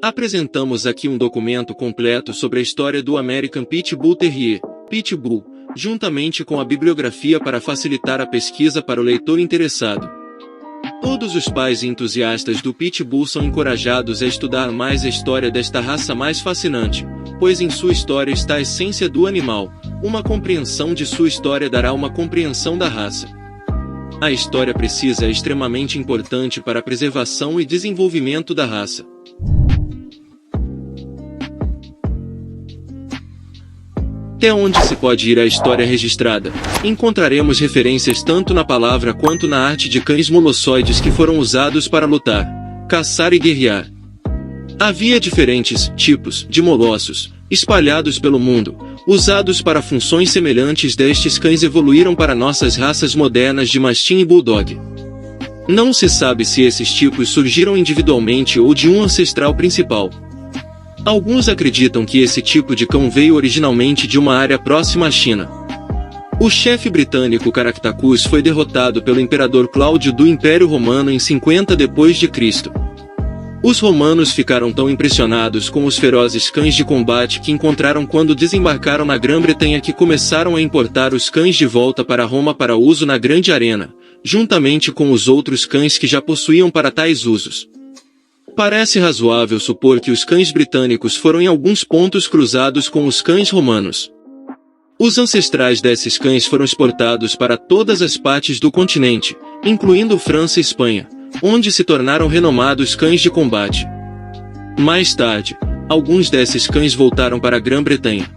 Apresentamos aqui um documento completo sobre a história do American Pit Bull Terrier, Pitbull, juntamente com a bibliografia para facilitar a pesquisa para o leitor interessado. Todos os pais e entusiastas do Pitbull são encorajados a estudar mais a história desta raça mais fascinante, pois em sua história está a essência do animal. Uma compreensão de sua história dará uma compreensão da raça. A história precisa é extremamente importante para a preservação e desenvolvimento da raça. Até onde se pode ir a história registrada? Encontraremos referências tanto na palavra quanto na arte de cães molossoides que foram usados para lutar, caçar e guerrear. Havia diferentes tipos de molossos, espalhados pelo mundo, usados para funções semelhantes. Destes cães evoluíram para nossas raças modernas de Mastim e Bulldog. Não se sabe se esses tipos surgiram individualmente ou de um ancestral principal. Alguns acreditam que esse tipo de cão veio originalmente de uma área próxima à China. O chefe britânico Caractacus foi derrotado pelo imperador Cláudio do Império Romano em 50 d.C. Os romanos ficaram tão impressionados com os ferozes cães de combate que encontraram quando desembarcaram na Grã-Bretanha que começaram a importar os cães de volta para Roma para uso na Grande Arena, juntamente com os outros cães que já possuíam para tais usos. Parece razoável supor que os cães britânicos foram em alguns pontos cruzados com os cães romanos. Os ancestrais desses cães foram exportados para todas as partes do continente, incluindo França e Espanha, onde se tornaram renomados cães de combate. Mais tarde, alguns desses cães voltaram para a Grã-Bretanha.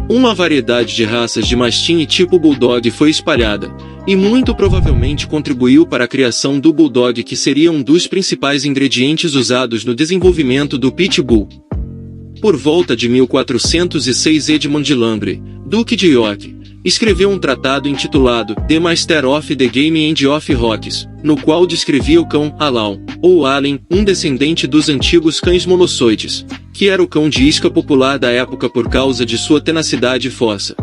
Uma variedade de raças de mastim e tipo Bulldog foi espalhada, e muito provavelmente contribuiu para a criação do Bulldog, que seria um dos principais ingredientes usados no desenvolvimento do Pitbull. Por volta de 1406, Edmund de Langley, Duque de York, escreveu um tratado intitulado The Master of the Game and of Rocks, no qual descrevia o cão Alaun, ou Allen, um descendente dos antigos cães molossoides, que era o cão de isca popular da época por causa de sua tenacidade e força.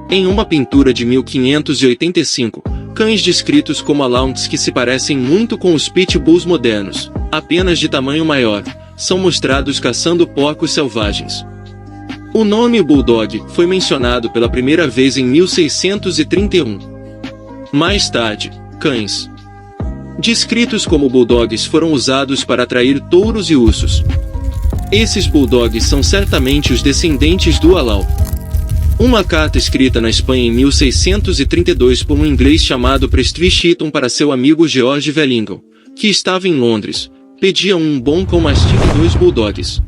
Em uma pintura de 1585, cães descritos como Alaunts que se parecem muito com os Pitbulls modernos, apenas de tamanho maior, são mostrados caçando porcos selvagens. O nome Bulldog foi mencionado pela primeira vez em 1631. Mais tarde, cães descritos como Bulldogs foram usados para atrair touros e ursos. Esses Bulldogs são certamente os descendentes do Alaun. Uma carta escrita na Espanha em 1632 por um inglês chamado Prestwich Eaton para seu amigo George Wellington, que estava em Londres, pedia um bom cão mastim e 2 Bulldogs.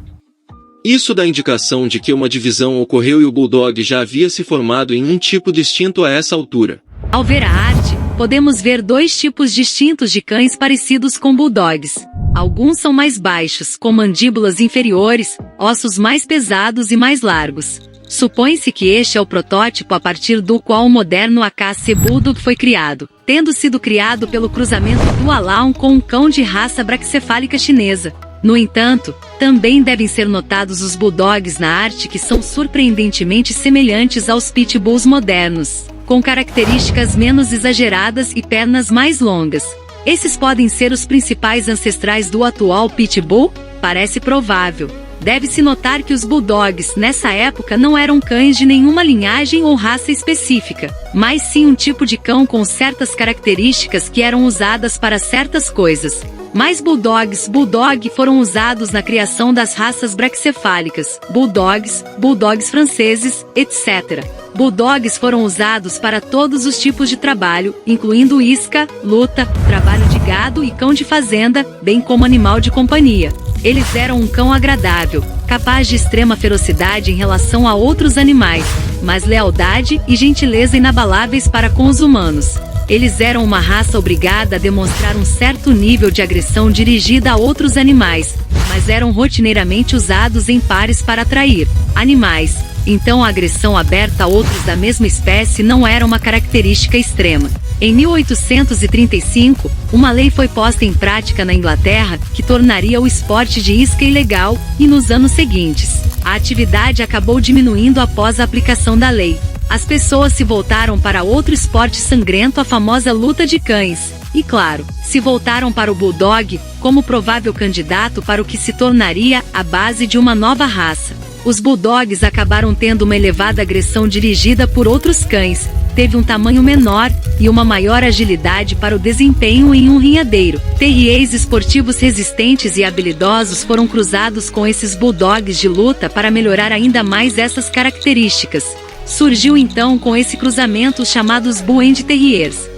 Isso dá indicação de que uma divisão ocorreu e o Bulldog já havia se formado em um tipo distinto a essa altura. Ao ver a arte, podemos ver 2 tipos distintos de cães parecidos com Bulldogs. Alguns são mais baixos, com mandíbulas inferiores, ossos mais pesados e mais largos. Supõe-se que este é o protótipo a partir do qual o moderno AKC Bulldog foi criado, tendo sido criado pelo cruzamento do Alaun com um cão de raça braquicefálica chinesa. No entanto, também devem ser notados os Bulldogs na arte que são surpreendentemente semelhantes aos Pitbulls modernos, com características menos exageradas e pernas mais longas. Esses podem ser os principais ancestrais do atual Pitbull? Parece provável. Deve-se notar que os Bulldogs nessa época não eram cães de nenhuma linhagem ou raça específica, mas sim um tipo de cão com certas características que eram usadas para certas coisas. Mais Bulldog foram usados na criação das raças braquicefálicas, Bulldogs franceses, etc. Bulldogs foram usados para todos os tipos de trabalho, incluindo isca, luta, trabalho de gado e cão de fazenda, bem como animal de companhia. Eles eram um cão agradável, capaz de extrema ferocidade em relação a outros animais, mas lealdade e gentileza inabaláveis para com os humanos. Eles eram uma raça obrigada a demonstrar um certo nível de agressão dirigida a outros animais, mas eram rotineiramente usados em pares para atrair animais. Então a agressão aberta a outros da mesma espécie não era uma característica extrema. Em 1835, uma lei foi posta em prática na Inglaterra que tornaria o esporte de isca ilegal, e nos anos seguintes, a atividade acabou diminuindo após a aplicação da lei. As pessoas se voltaram para outro esporte sangrento, a famosa luta de cães, e, claro, se voltaram para o Bulldog como provável candidato para o que se tornaria a base de uma nova raça. Os Bulldogs acabaram tendo uma elevada agressão dirigida por outros cães, teve um tamanho menor e uma maior agilidade para o desempenho em um rinhadeiro. Terriers esportivos resistentes e habilidosos foram cruzados com esses Bulldogs de luta para melhorar ainda mais essas características. Surgiu então com esse cruzamento os chamados Bull and Terriers.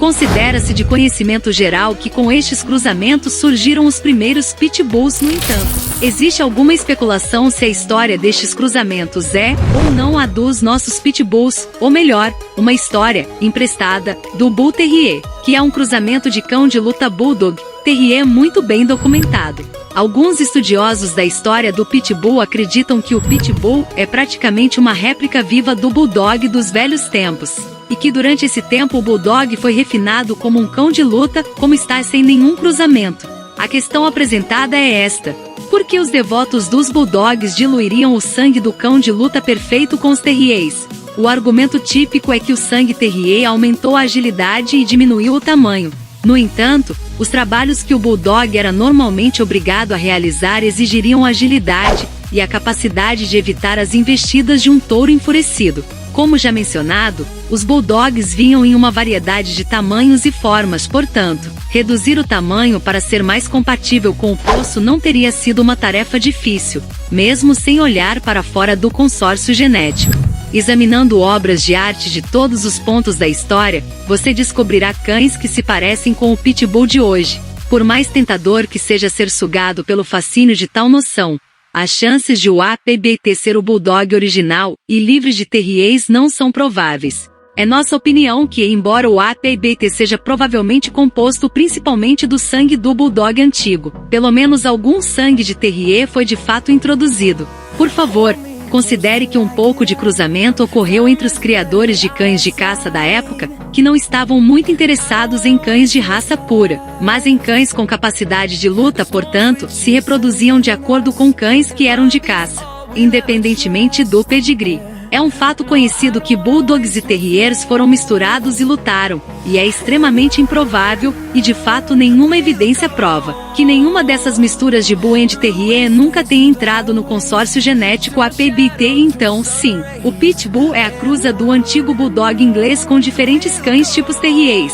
Considera-se de conhecimento geral que com estes cruzamentos surgiram os primeiros Pitbulls. No entanto, existe alguma especulação se a história destes cruzamentos é, ou não, a dos nossos Pitbulls, ou melhor, uma história, emprestada, do Bull Terrier, que é um cruzamento de cão de luta Bulldog Terrier muito bem documentado. Alguns estudiosos da história do Pitbull acreditam que o Pitbull é praticamente uma réplica viva do Bulldog dos velhos tempos, e que durante esse tempo o Bulldog foi refinado como um cão de luta, como está sem nenhum cruzamento. A questão apresentada é esta: por que os devotos dos Bulldogs diluiriam o sangue do cão de luta perfeito com os Terriers? O argumento típico é que o sangue Terrier aumentou a agilidade e diminuiu o tamanho. No entanto, os trabalhos que o Bulldog era normalmente obrigado a realizar exigiriam agilidade e a capacidade de evitar as investidas de um touro enfurecido. Como já mencionado, os Bulldogs vinham em uma variedade de tamanhos e formas, portanto, reduzir o tamanho para ser mais compatível com o poço não teria sido uma tarefa difícil, mesmo sem olhar para fora do consórcio genético. Examinando obras de arte de todos os pontos da história, você descobrirá cães que se parecem com o Pitbull de hoje. Por mais tentador que seja ser sugado pelo fascínio de tal noção, as chances de o APBT ser o Bulldog original e livre de Terriers não são prováveis. É nossa opinião que, embora o APBT seja provavelmente composto principalmente do sangue do Bulldog antigo, pelo menos algum sangue de Terrier foi de fato introduzido. Por favor, considere que um pouco de cruzamento ocorreu entre os criadores de cães de caça da época, que não estavam muito interessados em cães de raça pura, mas em cães com capacidade de luta, portanto, se reproduziam de acordo com cães que eram de caça, independentemente do pedigree. É um fato conhecido que Bulldogs e Terriers foram misturados e lutaram, e é extremamente improvável, e de fato nenhuma evidência prova, que nenhuma dessas misturas de Bull and Terrier nunca tenha entrado no consórcio genético APBT. Então, sim, o Pitbull é a cruza do antigo Bulldog inglês com diferentes cães tipos Terriers.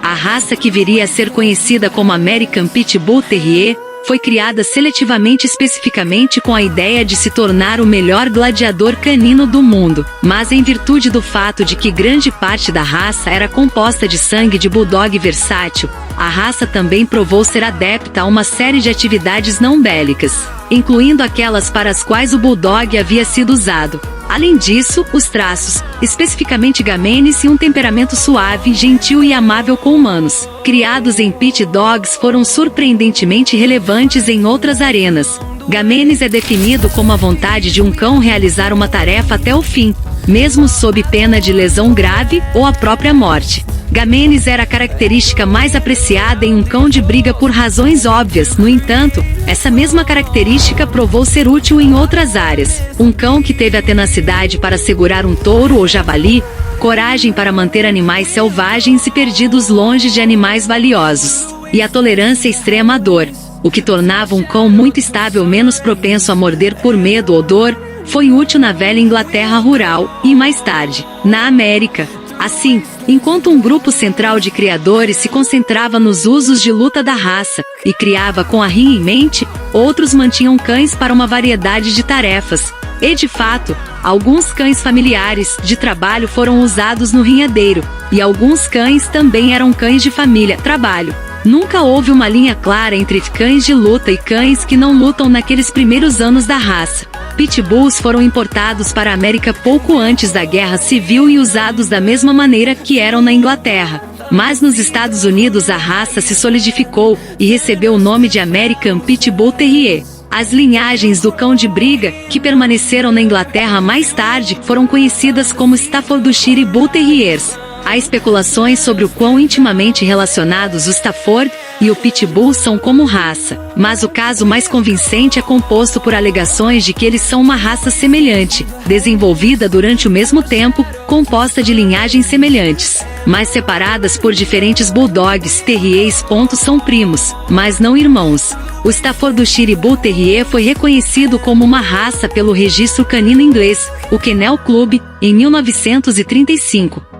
A raça que viria a ser conhecida como American Pitbull Terrier foi criada seletivamente especificamente com a ideia de se tornar o melhor gladiador canino do mundo, mas em virtude do fato de que grande parte da raça era composta de sangue de Bulldog versátil, a raça também provou ser adepta a uma série de atividades não bélicas, incluindo aquelas para as quais o Bulldog havia sido usado. Além disso, os traços, especificamente Gamenes, e um temperamento suave, gentil e amável com humanos, criados em Pit Dogs, foram surpreendentemente relevantes em outras arenas. Gamenes é definido como a vontade de um cão realizar uma tarefa até o fim, mesmo sob pena de lesão grave ou a própria morte. Gamenes era a característica mais apreciada em um cão de briga por razões óbvias. No entanto, essa mesma característica provou ser útil em outras áreas. Um cão que teve a tenacidade para segurar um touro ou javali, coragem para manter animais selvagens e perdidos longe de animais valiosos, e a tolerância extrema à dor, o que tornava um cão muito estável menos propenso a morder por medo ou dor, foi útil na velha Inglaterra rural e, mais tarde, na América. Assim, enquanto um grupo central de criadores se concentrava nos usos de luta da raça e criava com a rinha em mente, outros mantinham cães para uma variedade de tarefas. E, de fato, alguns cães familiares de trabalho foram usados no rinhadeiro, e alguns cães também eram cães de família, trabalho. Nunca houve uma linha clara entre cães de luta e cães que não lutam naqueles primeiros anos da raça. Pitbulls foram importados para a América pouco antes da Guerra Civil e usados da mesma maneira que eram na Inglaterra. Mas nos Estados Unidos a raça se solidificou e recebeu o nome de American Pitbull Terrier. As linhagens do cão de briga, que permaneceram na Inglaterra mais tarde, foram conhecidas como Staffordshire Bull Terriers. Há especulações sobre o quão intimamente relacionados o Stafford e o Pitbull são como raça, mas o caso mais convincente é composto por alegações de que eles são uma raça semelhante, desenvolvida durante o mesmo tempo, composta de linhagens semelhantes, mas separadas por diferentes bulldogs terriers. São primos, mas não irmãos. O Staffordshire Bull Terrier foi reconhecido como uma raça pelo registro canino inglês, o Kennel Club, em 1935.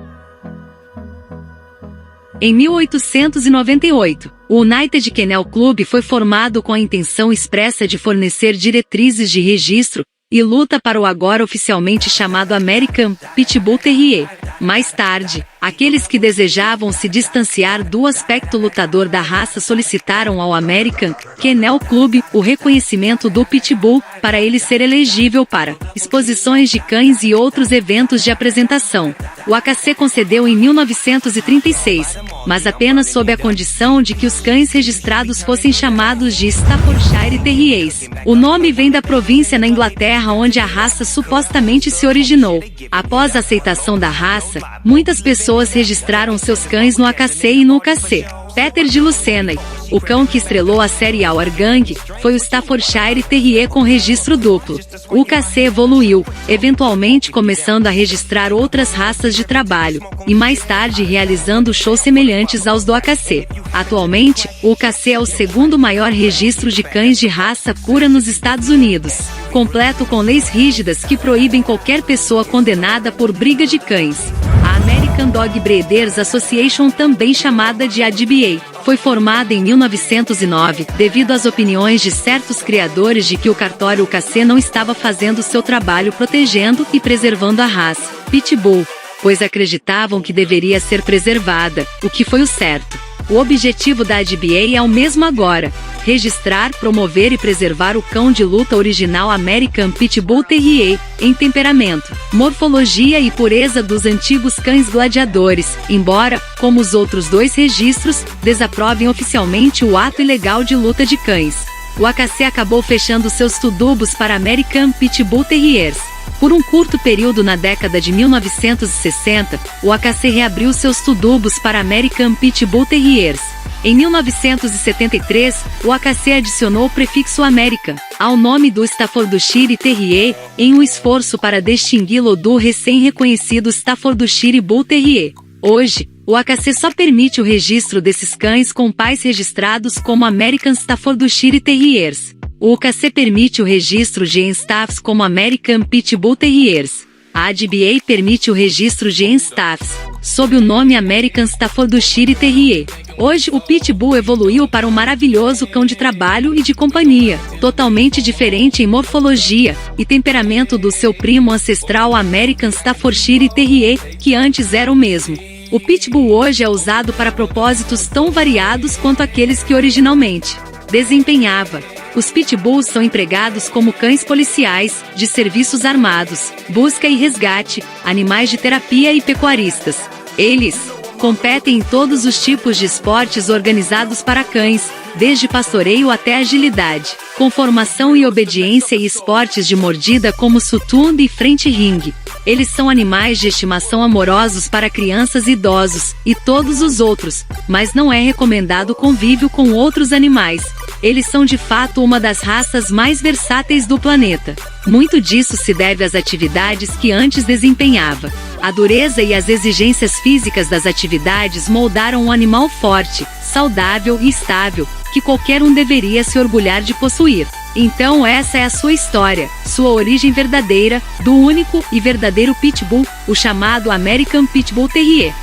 Em 1898, o United Kennel Club foi formado com a intenção expressa de fornecer diretrizes de registro e luta para o agora oficialmente chamado American Pitbull Terrier. Mais tarde, aqueles que desejavam se distanciar do aspecto lutador da raça solicitaram ao American Kennel Club o reconhecimento do Pitbull para ele ser elegível para exposições de cães e outros eventos de apresentação. O AKC concedeu em 1936, mas apenas sob a condição de que os cães registrados fossem chamados de Staffordshire Terriers. O nome vem da província na Inglaterra onde a raça supostamente se originou. Após a aceitação da raça, muitas pessoas registraram seus cães no AKC e no UKC. Peter de Lucena, o cão que estrelou a série Our Gang, foi o Staffordshire Terrier com registro duplo. O UKC evoluiu, eventualmente começando a registrar outras raças de trabalho, e mais tarde realizando shows semelhantes aos do AKC. Atualmente, o UKC é o segundo maior registro de cães de raça pura nos Estados Unidos, completo com leis rígidas que proíbem qualquer pessoa condenada por briga de cães. A American Dog Breeders Association, também chamada de ADBA, foi formada em 1909, devido às opiniões de certos criadores de que o cartório UKC não estava fazendo seu trabalho protegendo e preservando a raça Pitbull, pois acreditavam que deveria ser preservada, o que foi o certo. O objetivo da ADBA é o mesmo agora: registrar, promover e preservar o cão de luta original American Pitbull Terrier, em temperamento, morfologia e pureza dos antigos cães gladiadores, embora, como os outros dois registros, desaprovem oficialmente o ato ilegal de luta de cães. O AKC acabou fechando seus tudubos para American Pitbull Terriers. Por um curto período na década de 1960, o AKC reabriu seus tudubos para American Pitbull Terriers. Em 1973, o AKC adicionou o prefixo American ao nome do Staffordshire Terrier, em um esforço para distingui-lo do recém-reconhecido Staffordshire Bull Terrier. Hoje, o AKC só permite o registro desses cães com pais registrados como American Staffordshire Terriers. O UKC permite o registro de Enstaffs como American Pitbull Terriers. A ADBA permite o registro de Enstaffs, sob o nome American Staffordshire Terrier. Hoje, o Pitbull evoluiu para um maravilhoso cão de trabalho e de companhia, totalmente diferente em morfologia e temperamento do seu primo ancestral American Staffordshire Terrier, que antes era o mesmo. O Pitbull hoje é usado para propósitos tão variados quanto aqueles que originalmente desempenhava. Os pitbulls são empregados como cães policiais, de serviços armados, busca e resgate, animais de terapia e pecuaristas. Eles competem em todos os tipos de esportes organizados para cães, desde pastoreio até agilidade, com formação e obediência e esportes de mordida como sutund e frente ring. Eles são animais de estimação amorosos para crianças e idosos, e todos os outros, mas não é recomendado o convívio com outros animais. Eles são de fato uma das raças mais versáteis do planeta. Muito disso se deve às atividades que antes desempenhava. A dureza e as exigências físicas das atividades moldaram um animal forte, saudável e estável, que qualquer um deveria se orgulhar de possuir. Então essa é a sua história, sua origem verdadeira, do único e verdadeiro Pitbull, o chamado American Pitbull Terrier.